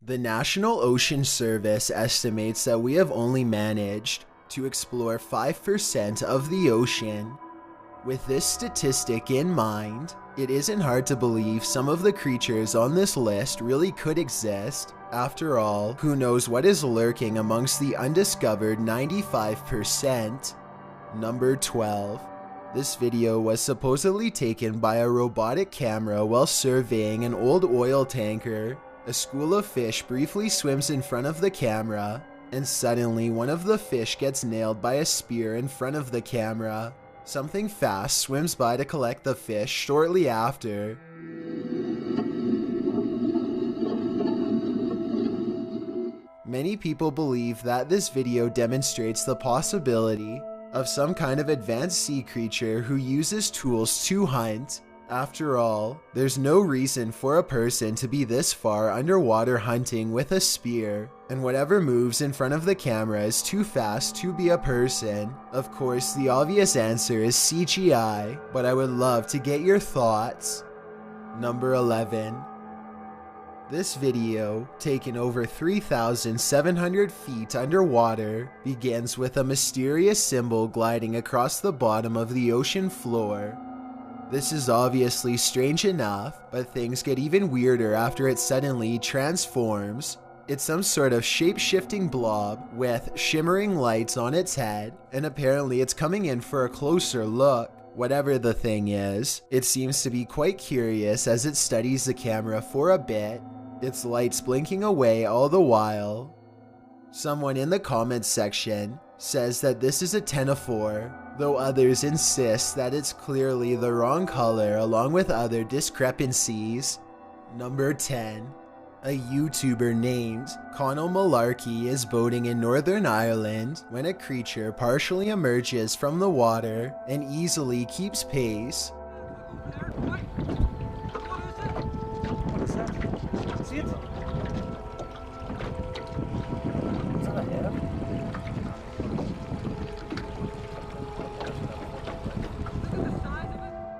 The National Ocean Service estimates that we have only managed to explore 5% of the ocean. With this statistic in mind, it isn't hard to believe some of the creatures on this list really could exist. After all, who knows what is lurking amongst the undiscovered 95%? Number 12. This video was supposedly taken by a robotic camera while surveying an old oil tanker. A school of fish briefly swims in front of the camera, and suddenly one of the fish gets nailed by a spear in front of the camera. Something fast swims by to collect the fish shortly after. Many people believe that this video demonstrates the possibility of some kind of advanced sea creature who uses tools to hunt. After all, there's no reason for a person to be this far underwater hunting with a spear, and whatever moves in front of the camera is too fast to be a person. Of course, the obvious answer is CGI, but I would love to get your thoughts. Number 11. This video, taken over 3,700 feet underwater, begins with a mysterious symbol gliding across the bottom of the ocean floor. This is obviously strange enough, but things get even weirder after it suddenly transforms. It's some sort of shape-shifting blob with shimmering lights on its head, and apparently it's coming in for a closer look. Whatever the thing is, it seems to be quite curious as it studies the camera for a bit, its lights blinking away all the while. Someone in the comments section says that this is a ctenophore, though others insist that it's clearly the wrong color along with other discrepancies. Number 10. A YouTuber named Conall Malarkey is boating in Northern Ireland when a creature partially emerges from the water and easily keeps pace. See it? Is that a head?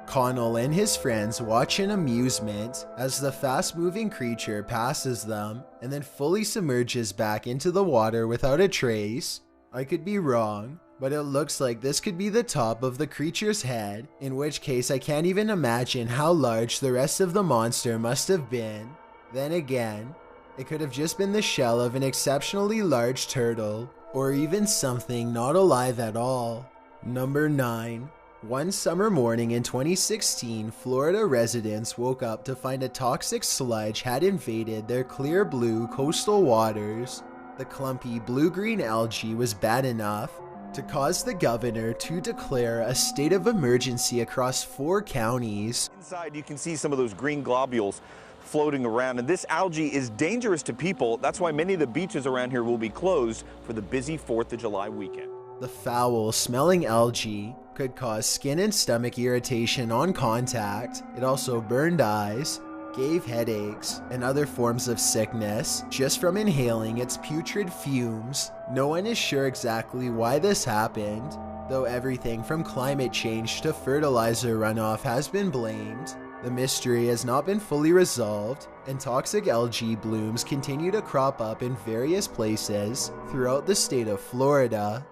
Conall and his friends watch in amusement as the fast-moving creature passes them and then fully submerges back into the water without a trace. I could be wrong, but it looks like this could be the top of the creature's head, in which case I can't even imagine how large the rest of the monster must have been. Then again, it could have just been the shell of an exceptionally large turtle, or even something not alive at all. Number 9. One summer morning in 2016, Florida residents woke up to find a toxic sludge had invaded their clear blue coastal waters. The clumpy blue-green algae was bad enough to cause the governor to declare a state of emergency across 4 counties. Inside, you can see some of those green globules floating around, and this algae is dangerous to people. That's why many of the beaches around here will be closed for the busy 4th of July weekend. The foul-smelling algae could cause skin and stomach irritation on contact. It also burned eyes, gave headaches, and other forms of sickness just from inhaling its putrid fumes. No one is sure exactly why this happened, though everything from climate change to fertilizer runoff has been blamed. The mystery has not been fully resolved, and toxic algae blooms continue to crop up in various places throughout the state of Florida.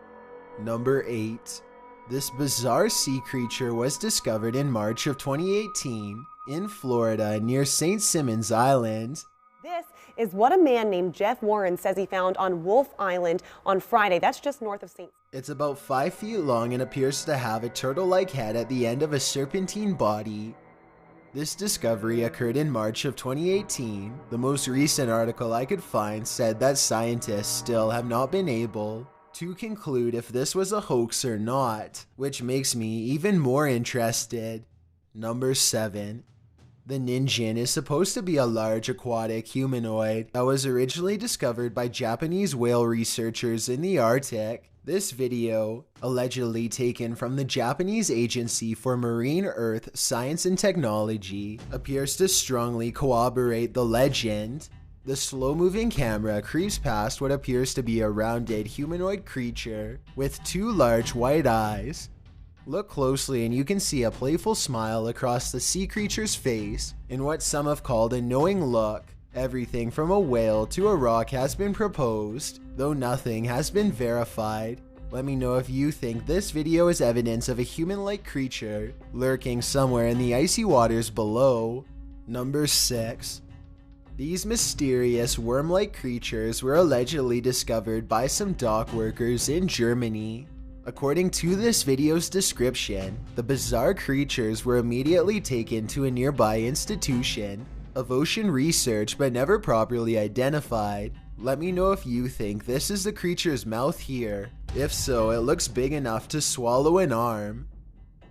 Number 8. This bizarre sea creature was discovered in March of 2018 in Florida near St. Simons Island. This is what a man named Jeff Warren says he found on Wolf Island on Friday. That's just north of St. It's about 5 feet long and appears to have a turtle-like head at the end of a serpentine body. This discovery occurred in March of 2018. The most recent article I could find said that scientists still have not been able to conclude if this was a hoax or not, which makes me even more interested. Number 7. The Ninjin is supposed to be a large aquatic humanoid that was originally discovered by Japanese whale researchers in the Arctic. This video, allegedly taken from the Japanese Agency for Marine Earth Science and Technology, appears to strongly corroborate the legend. The slow-moving camera creeps past what appears to be a rounded humanoid creature with 2 large white eyes. Look closely and you can see a playful smile across the sea creature's face in what some have called a knowing look. Everything from a whale to a rock has been proposed, though nothing has been verified. Let me know if you think this video is evidence of a human-like creature lurking somewhere in the icy waters below. Number 6. These mysterious worm-like creatures were allegedly discovered by some dock workers in Germany. According to this video's description, the bizarre creatures were immediately taken to a nearby institution of ocean research but never properly identified. Let me know if you think this is the creature's mouth here. If so, it looks big enough to swallow an arm.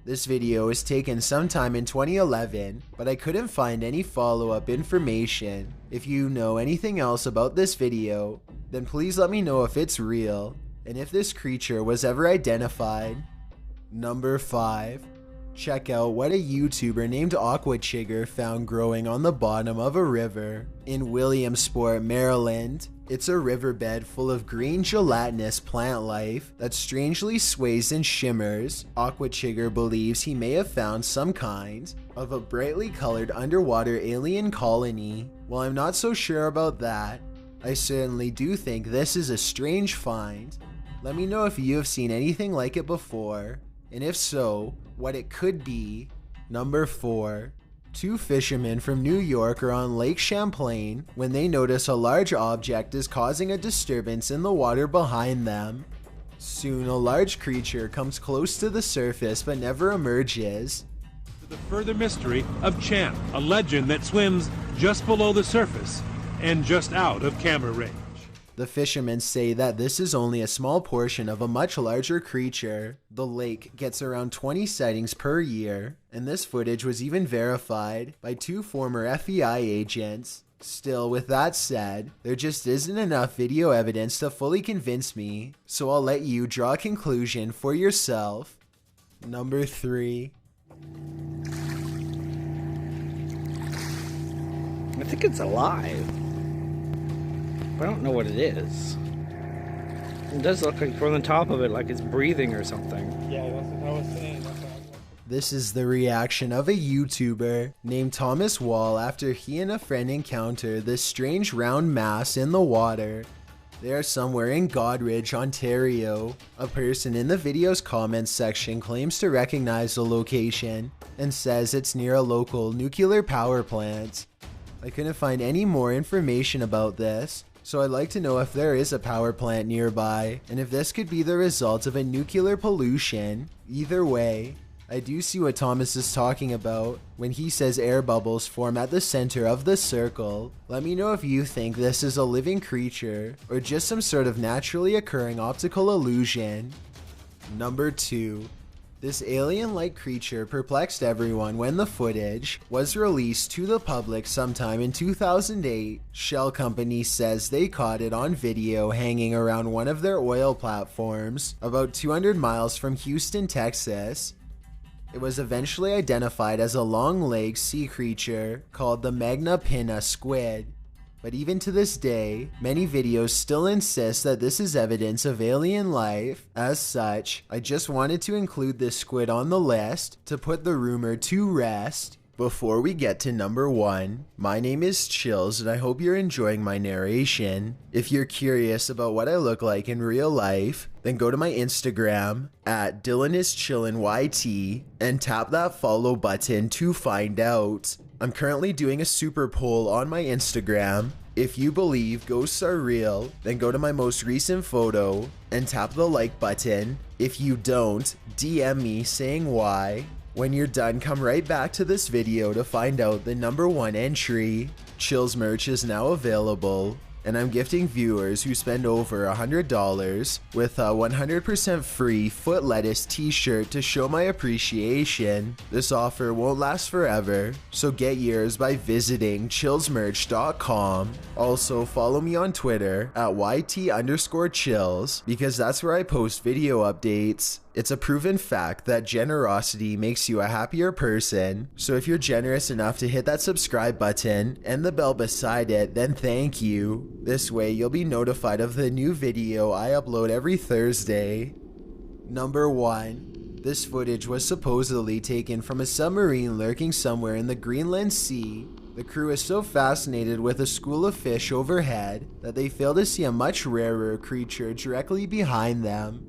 This video was taken sometime in 2011, but I couldn't find any follow-up information. If you know anything else about this video, then please let me know if it's real, and if this creature was ever identified. Number 5. Check out what a YouTuber named AquaChigger found growing on the bottom of a river in Williamsport, Maryland. It's a riverbed full of green gelatinous plant life that strangely sways and shimmers. AquaChigger believes he may have found some kind of a brightly colored underwater alien colony. While I'm not so sure about that, I certainly do think this is a strange find. Let me know if you have seen anything like it before, and if so, what it could be. Number 4. 2 fishermen from New York are on Lake Champlain when they notice a large object is causing a disturbance in the water behind them. Soon a large creature comes close to the surface but never emerges. The further mystery of Champ, a legend that swims just below the surface and just out of camera range. The fishermen say that this is only a small portion of a much larger creature. The lake gets around 20 sightings per year, and this footage was even verified by 2 former FBI agents. Still, with that said, there just isn't enough video evidence to fully convince me, so I'll let you draw a conclusion for yourself. Number 3. I think it's alive. I don't know what it is. It does look like from the top of it like it's breathing or something. Yeah, that's what I was saying. This is the reaction of a YouTuber named Thomas Wall after he and a friend encounter this strange round mass in the water. They are somewhere in Godridge, Ontario. A person in the video's comments section claims to recognize the location and says it's near a local nuclear power plant. I couldn't find any more information about this, so I'd like to know if there is a power plant nearby, and if this could be the result of a nuclear pollution. Either way, I do see what Thomas is talking about when he says air bubbles form at the center of the circle. Let me know if you think this is a living creature, or just some sort of naturally occurring optical illusion. Number 2. This alien-like creature perplexed everyone when the footage was released to the public sometime in 2008. Shell Company says they caught it on video hanging around one of their oil platforms about 200 miles from Houston, Texas. It was eventually identified as a long-legged sea creature called the Magna pinna squid. But even to this day, many videos still insist that this is evidence of alien life. As such, I just wanted to include this squid on the list to put the rumor to rest. Before we get to number 1, my name is Chills and I hope you're enjoying my narration. If you're curious about what I look like in real life, then go to my Instagram at DylanIsChillinYT and tap that follow button to find out. I'm currently doing a super poll on my Instagram. If you believe ghosts are real, then go to my most recent photo and tap the like button. If you don't, DM me saying why. When you're done, come right back to this video to find out the number 1 entry. Chills merch is now available, and I'm gifting viewers who spend over $100 with a 100% free foot lettuce t-shirt to show my appreciation. This offer won't last forever, so get yours by visiting chillsmerch.com. Also, follow me on Twitter at YT_chills because that's where I post video updates. It's a proven fact that generosity makes you a happier person, so if you're generous enough to hit that subscribe button and the bell beside it, then thank you. This way you'll be notified of the new video I upload every Thursday. Number 1. This footage was supposedly taken from a submarine lurking somewhere in the Greenland Sea. The crew is so fascinated with a school of fish overhead that they fail to see a much rarer creature directly behind them.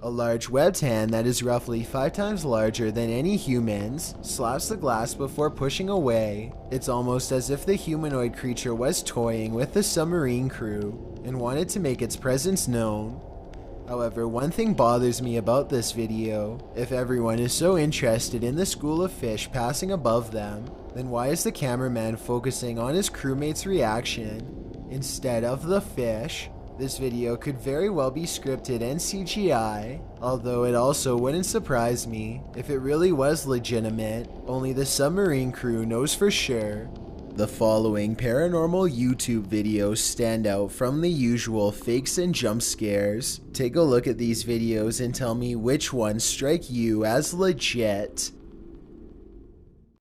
A large webbed hand that is roughly 5 times larger than any human's slaps the glass before pushing away. It's almost as if the humanoid creature was toying with the submarine crew and wanted to make its presence known. However, one thing bothers me about this video. If everyone is so interested in the school of fish passing above them, then why is the cameraman focusing on his crewmate's reaction instead of the fish? This video could very well be scripted and CGI, although it also wouldn't surprise me if it really was legitimate. Only the submarine crew knows for sure. The following paranormal YouTube videos stand out from the usual fakes and jump scares. Take a look at these videos and tell me which ones strike you as legit.